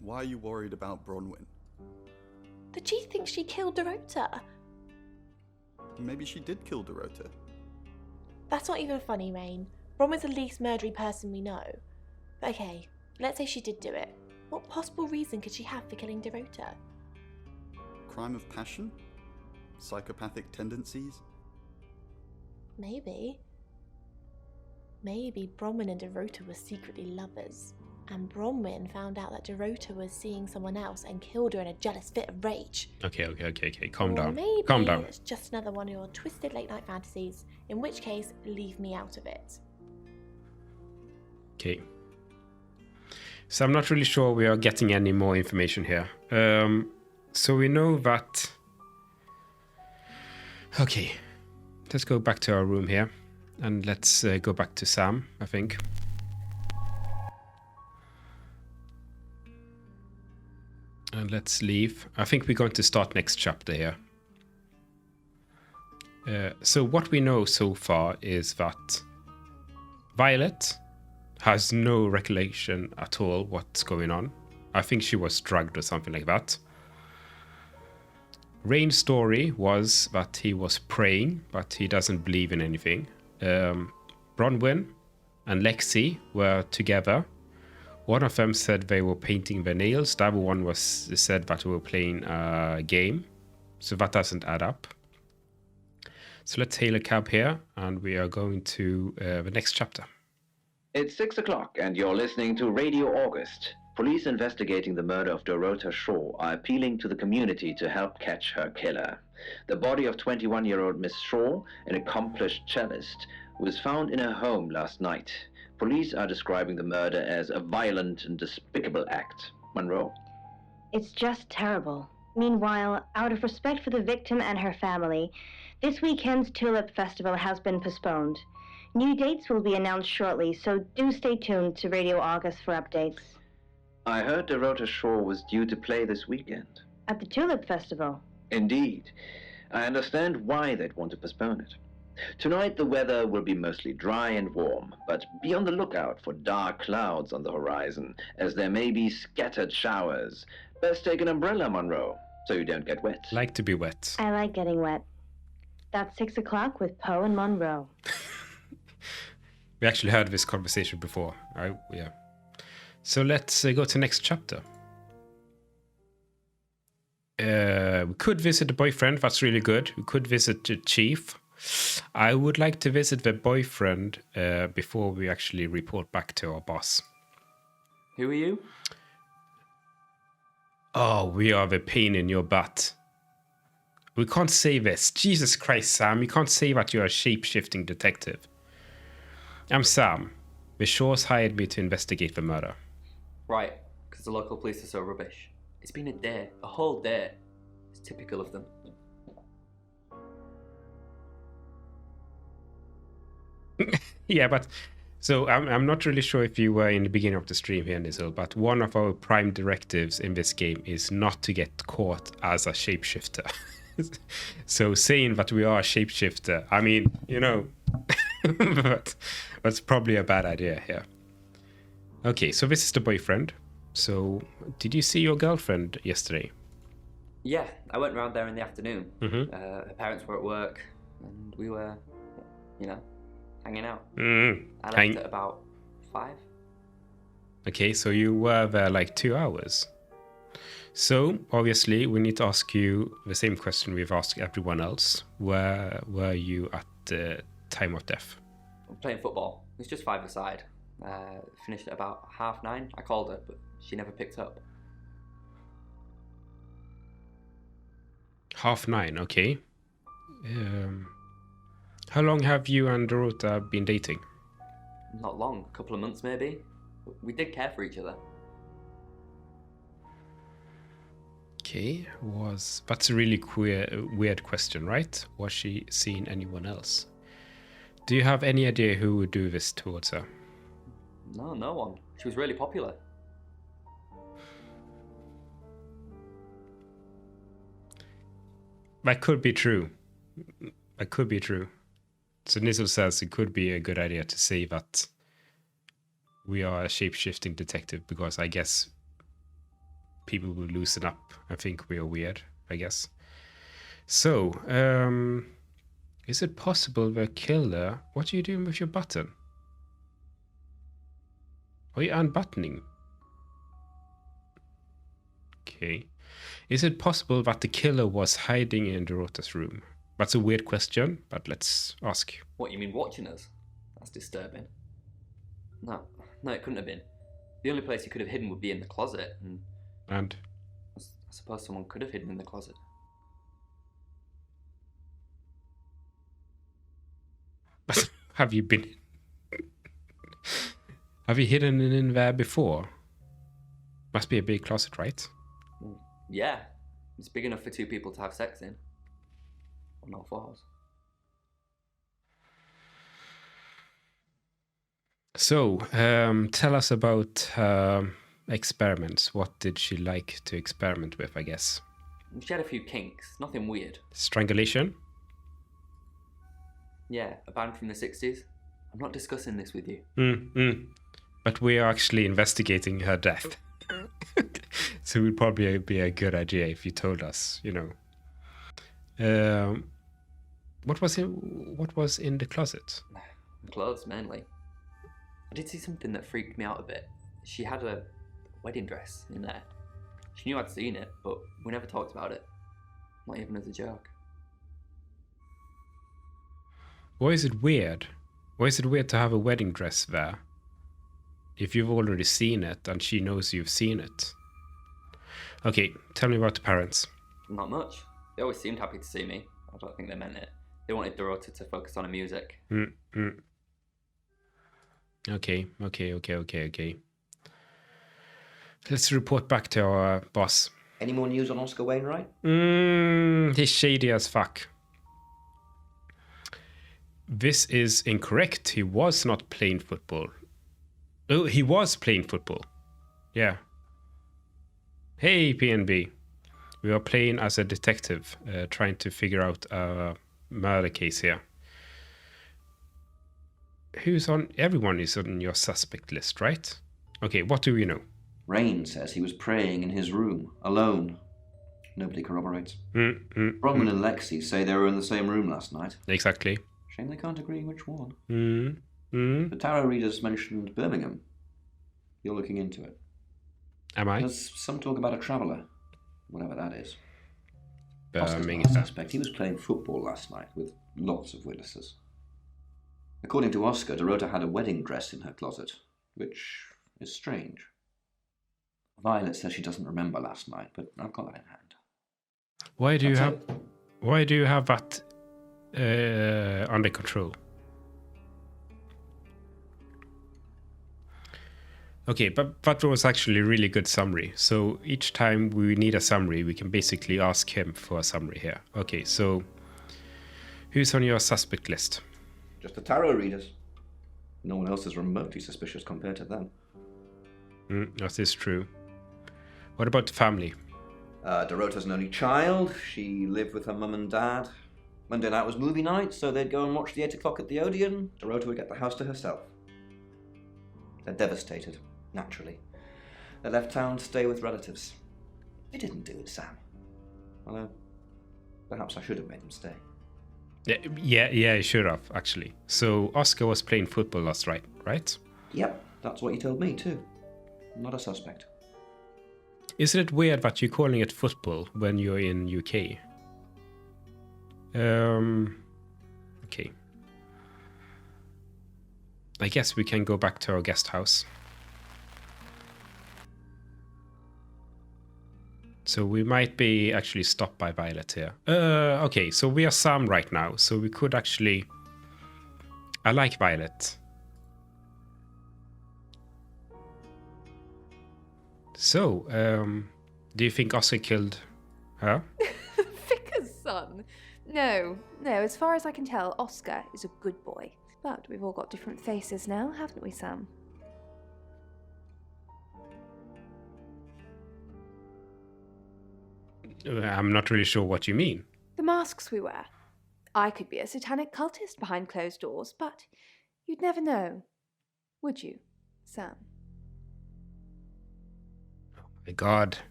Why are you worried about Bronwyn? The chief thinks she killed Dorota. Maybe she did kill Dorota. That's not even funny, Rain. Bronwyn's the least murdery person we know. But okay, let's say she did do it. What possible reason could she have for killing Dorota? Crime of passion? Psychopathic tendencies? Maybe. Maybe Bronwyn and Dorota were secretly lovers. And Bronwyn found out that Dorota was seeing someone else and killed her in a jealous fit of rage. Okay. Calm down. Maybe Calm down. it's just another one of your twisted late night fantasies, in which case, leave me out of it. Okay. So I'm not really sure we are getting any more information here. So we know that... Okay. Let's go back to our room here. And let's go back to Sam, I think. And let's leave. I think we're going to start next chapter here. So what we know so far is that Violet has no recollection at all what's going on. I think she was drugged or something like that. Rain's story was that he was praying, but he doesn't believe in anything. Bronwyn and Lexi were together. One of them said they were painting their nails. The other one said that we were playing a game. So that doesn't add up. So let's hail a cab here, and we are going to the next chapter. It's 6 o'clock, and you're listening to Radio August. Police investigating the murder of Dorota Shaw are appealing to the community to help catch her killer. The body of 21-year-old Miss Shaw, an accomplished cellist, was found in her home last night. Police are describing the murder as a violent and despicable act. Monroe? It's just terrible. Meanwhile, out of respect for the victim and her family, this weekend's Tulip Festival has been postponed. New dates will be announced shortly, so do stay tuned to Radio August for updates. I heard Dorota Shaw was due to play this weekend. At the Tulip Festival? Indeed. I understand why they'd want to postpone it. Tonight the weather will be mostly dry and warm, but be on the lookout for dark clouds on the horizon, as there may be scattered showers. Best take an umbrella, Monroe, so you don't get wet. Like to be wet. I like getting wet. That's 6 o'clock with Poe and Monroe. We actually had this conversation before. Yeah. So let's go to next chapter. We could visit the boyfriend. That's really good. We could visit the chief. I would like to visit the boyfriend before we actually report back to our boss. Who are you? Oh, we are the pain in your butt. We can't say this. Jesus Christ, Sam. You can't say that you're a shape-shifting detective. I'm Sam. The Shaws hired me to investigate the murder. Right, because the local police are so rubbish. It's been a day, a whole day. It's typical of them. Yeah, but so I'm not really sure if you were in the beginning of the stream here, Nizzle, but one of our prime directives in this game is not to get caught as a shapeshifter. So saying that we are a shapeshifter, I mean, you know, but that's probably a bad idea here. Okay, so this is the boyfriend. So did you see your girlfriend yesterday? Yeah, I went round there in the afternoon. Mm-hmm. Her parents were at work, and we were, you know, hanging out. Mm-hmm. I left at about 5. Okay, so you were there like 2 hours. So obviously we need to ask you the same question we've asked everyone else. Where were you at the time of death? Playing football. It was just 5-a-side. Finished at about 9:30. I called her, but she never picked up. 9:30, okay. How long have you and Dorota been dating? Not long, a couple of months maybe. But we did care for each other. Okay, that's a really weird question, right? Was she seeing anyone else? Do you have any idea who would do this towards her? No, no one. She was really popular. That could be true. That could be true. So Nizzle says it could be a good idea to say that we are a shape-shifting detective, because I guess people will loosen up and think we are weird, I guess. So, Is it possible the killer... What are you doing with your button? Are you unbuttoning? Okay. Is it possible that the killer was hiding in Dorota's room? That's a weird question, but let's ask. What, you mean watching us? That's disturbing. No, it couldn't have been. The only place he could have hidden would be in the closet, and I suppose someone could have hidden in the closet. Have you hidden in there before? Must be a big closet, right? Yeah, it's big enough for two people to have sex in. On all fours. So, tell us about experiments. What did she like to experiment with, I guess? She had a few kinks, nothing weird. Strangulation? Yeah, a band from the 60s. I'm not discussing this with you. But we are actually investigating her death. So it would probably be a good idea if you told us, you know. What was in the closet? Clothes, mainly. I did see something that freaked me out a bit. She had a wedding dress in there. She knew I'd seen it, but we never talked about it. Not even as a joke. Why is it weird? Why is it weird to have a wedding dress there? If you've already seen it and she knows you've seen it. Okay, tell me about the parents. Not much. They always seemed happy to see me. I don't think they meant it. They wanted Dorota to focus on her music. Okay. Let's report back to our boss. Any more news on Oscar Wainwright? He's shady as fuck. This is incorrect. He was not playing football. Oh, he was playing football. Yeah. Hey, PNB. We are playing as a detective, trying to figure out a murder case here. Everyone is on your suspect list, right? Okay, what do we know? Rain says he was praying in his room, alone. Nobody corroborates. Bronwyn and Lexi say they were in the same room last night. Exactly. Shame they can't agree which one. The tarot readers mentioned Birmingham. You're looking into it. Am I? There's some talk about a traveller, whatever that is. Birmingham. Oscar's not a suspect. He was playing football last night with lots of witnesses. According to Oscar, Dorota had a wedding dress in her closet, which is strange. Violet says she doesn't remember last night, but I've got that in hand. Why do you have that under control? Okay, but that was actually a really good summary. So each time we need a summary, we can basically ask him for a summary here. Okay, so who's on your suspect list? Just the tarot readers. No one else is remotely suspicious compared to them. That is true. What about the family? Dorota's an only child. She lived with her mum and dad. Monday night was movie night, so they'd go and watch the 8 o'clock at the Odeon. Dorota would get the house to herself. They're devastated, naturally. They left town to stay with relatives. They didn't do it, Sam. Although, perhaps I should have made them stay. Yeah, you should have, actually. So Oscar was playing football last night, right? Yep, that's what you told me too. Not a suspect. Isn't it weird that you're calling it football when you're in UK? Okay. I guess we can go back to our guest house. So we might be actually stopped by Violet here. Okay, so we are Sam right now, so we could actually... I like Violet. So, do you think Oscar killed her? Vicar's son? No, as far as I can tell, Oscar is a good boy. But we've all got different faces now, haven't we, Sam? I'm not really sure what you mean. The masks we wear. I could be a satanic cultist behind closed doors, but you'd never know. Would you, Sam?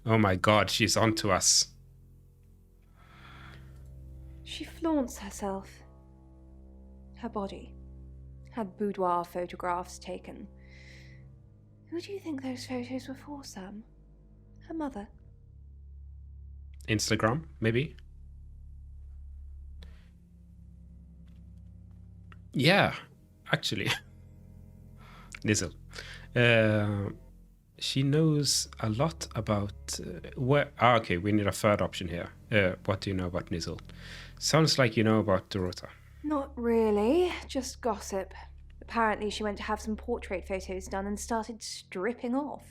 Oh my god, she's onto us. She flaunts herself. her body. Had boudoir photographs taken. Who do you think those photos were for, Sam? Her mother? Instagram, maybe? Yeah, actually. Nizzle. She knows a lot about where. Okay, we need a third option here. What do you know about Nizzle? Sounds like you know about Dorota. Not really, just gossip. Apparently she went to have some portrait photos done and started stripping off.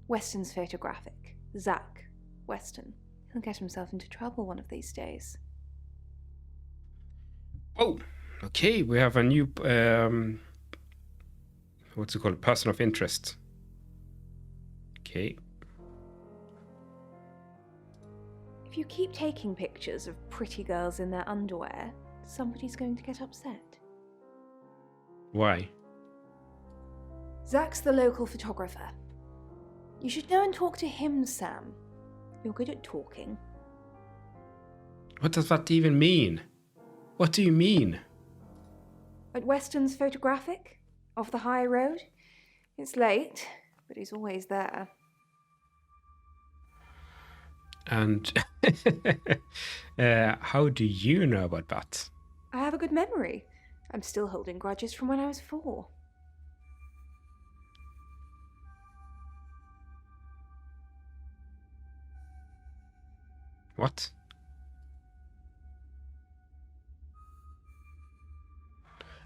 Weston's photographic. Zach Weston. He'll get himself into trouble one of these days. Oh, okay, we have a new, what's it called? Person of interest. Okay. If you keep taking pictures of pretty girls in their underwear, somebody's going to get upset. Why? Zach's the local photographer. You should go and talk to him, Sam. You're good at talking. What does that even mean? What do you mean? At Weston's photographic? Off the high road? It's late, but he's always there. And how do you know about that? I have a good memory. I'm still holding grudges from when I was 4. What?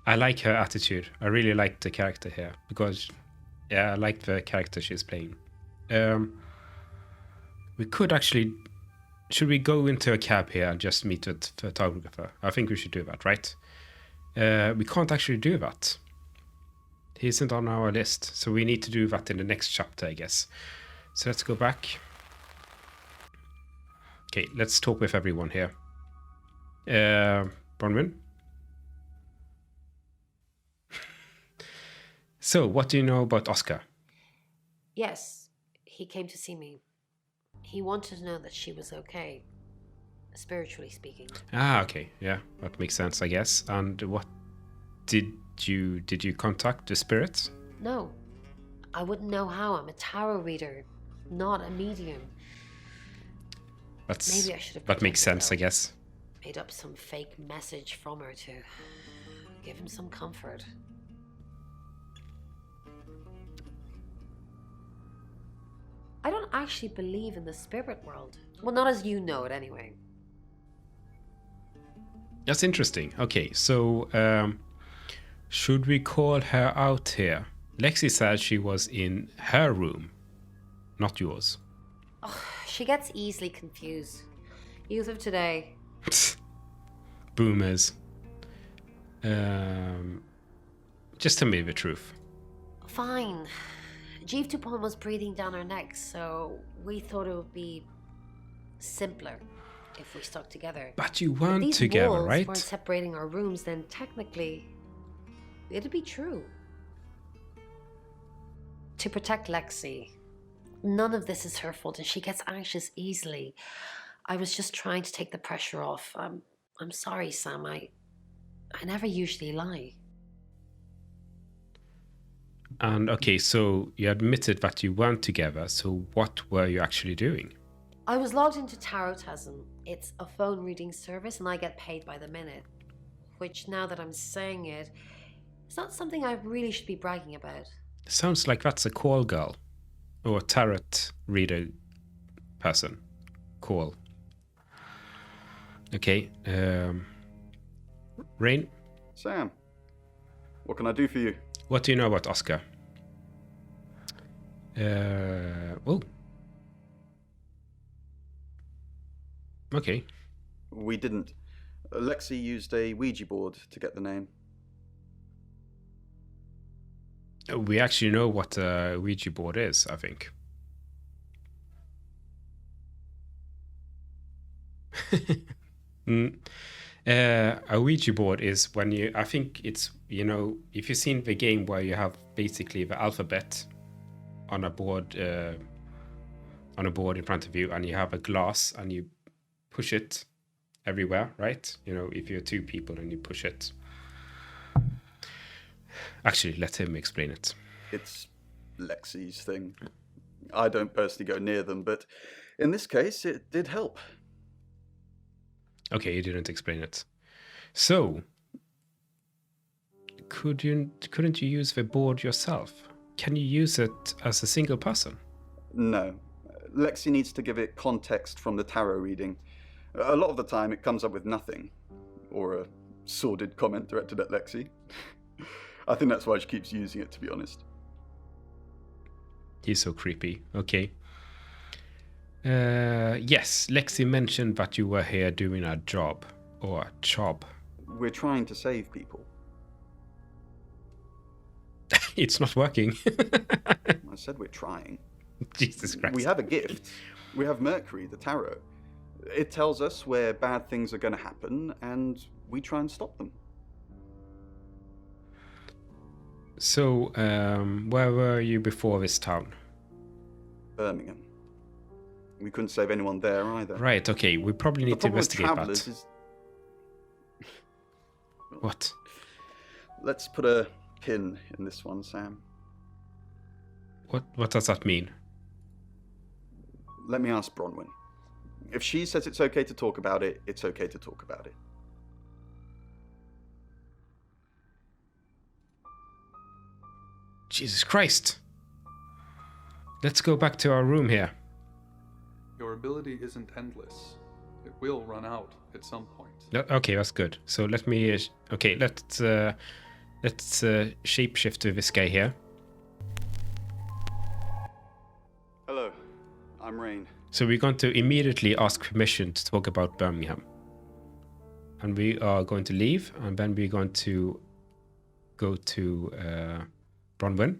I like her attitude. I really like the character here because, yeah, I like the character she's playing. We could actually, should we go into a cab here and just meet the photographer? I think we should do that, right? We can't actually do that. He isn't on our list, so we need to do that in the next chapter, I guess. So let's go back. Okay, let's talk with everyone here. Bronwyn? So, what do you know about Oscar? Yes, he came to see me. He wanted to know that she was okay, spiritually speaking. Ah, okay, yeah, that makes sense, I guess. And what did you contact the spirits? No, I wouldn't know how. I'm a tarot reader, not a medium. Maybe I should have. That makes sense, I guess. Made up some fake message from her to give him some comfort. I don't actually believe in the spirit world. Well, not as you know it, anyway. That's interesting. Okay, so should we call her out here? Lexi said she was in her room, not yours. Oh, she gets easily confused. Youth of today. Boomers. Just tell me the truth. Fine. Jeeve Dupont was breathing down her neck, so we thought it would be simpler if we stuck together. But you weren't together, right? If these walls weren't separating our rooms, then technically it'd be true. To protect Lexi. None of this is her fault, and she gets anxious easily. I was just trying to take the pressure off. I'm sorry, Sam. I never usually lie. And okay, so you admitted that you weren't together, so what were you actually doing? I was logged into Tarotism. It's a phone reading service and I get paid by the minute. Which, now that I'm saying it, it's not something I really should be bragging about. Sounds like that's a call girl. Or a tarot reader person. Call. Okay, Rain? Sam, what can I do for you? What do you know about Oscar? Oh. Okay. We didn't. Lexi used a Ouija board to get the name. We actually know what a Ouija board is, I think. A Ouija board is when you, I think it's, you know, if you've seen the game where you have basically the alphabet on a board in front of you, and you have a glass and you push it everywhere, right? You know, if you're 2 people and you push it. Actually, let him explain it. It's Lexi's thing. I don't personally go near them, but in this case, it did help. Okay, you didn't explain it. So, couldn't you use the board yourself? Can you use it as a single person? No. Lexi needs to give it context from the tarot reading. A lot of the time, it comes up with nothing. Or a sordid comment directed at Lexi. I think that's why she keeps using it, to be honest. He's so creepy. Okay. Yes, Lexi mentioned that you were here doing a job. Or a job. We're trying to save people. It's not working. I said we're trying. Jesus Christ. We have a gift. We have Mercury, the tarot. It tells us where bad things are going to happen, and we try and stop them. So, where were you before this town? Birmingham. We couldn't save anyone there either. Right, okay. We probably need to investigate that. Is... What? Let's put a pin in this one, Sam. What does that mean? Let me ask Bronwyn. If she says it's okay to talk about it, it's okay to talk about it. Jesus Christ. Let's go back to our room here. Your ability isn't endless. It will run out at some point. Okay, that's good. So let me... okay, let's shapeshift to this guy here. Hello, I'm Rain. So we're going to immediately ask permission to talk about Birmingham. And we are going to leave, and then we're going to go to Bronwyn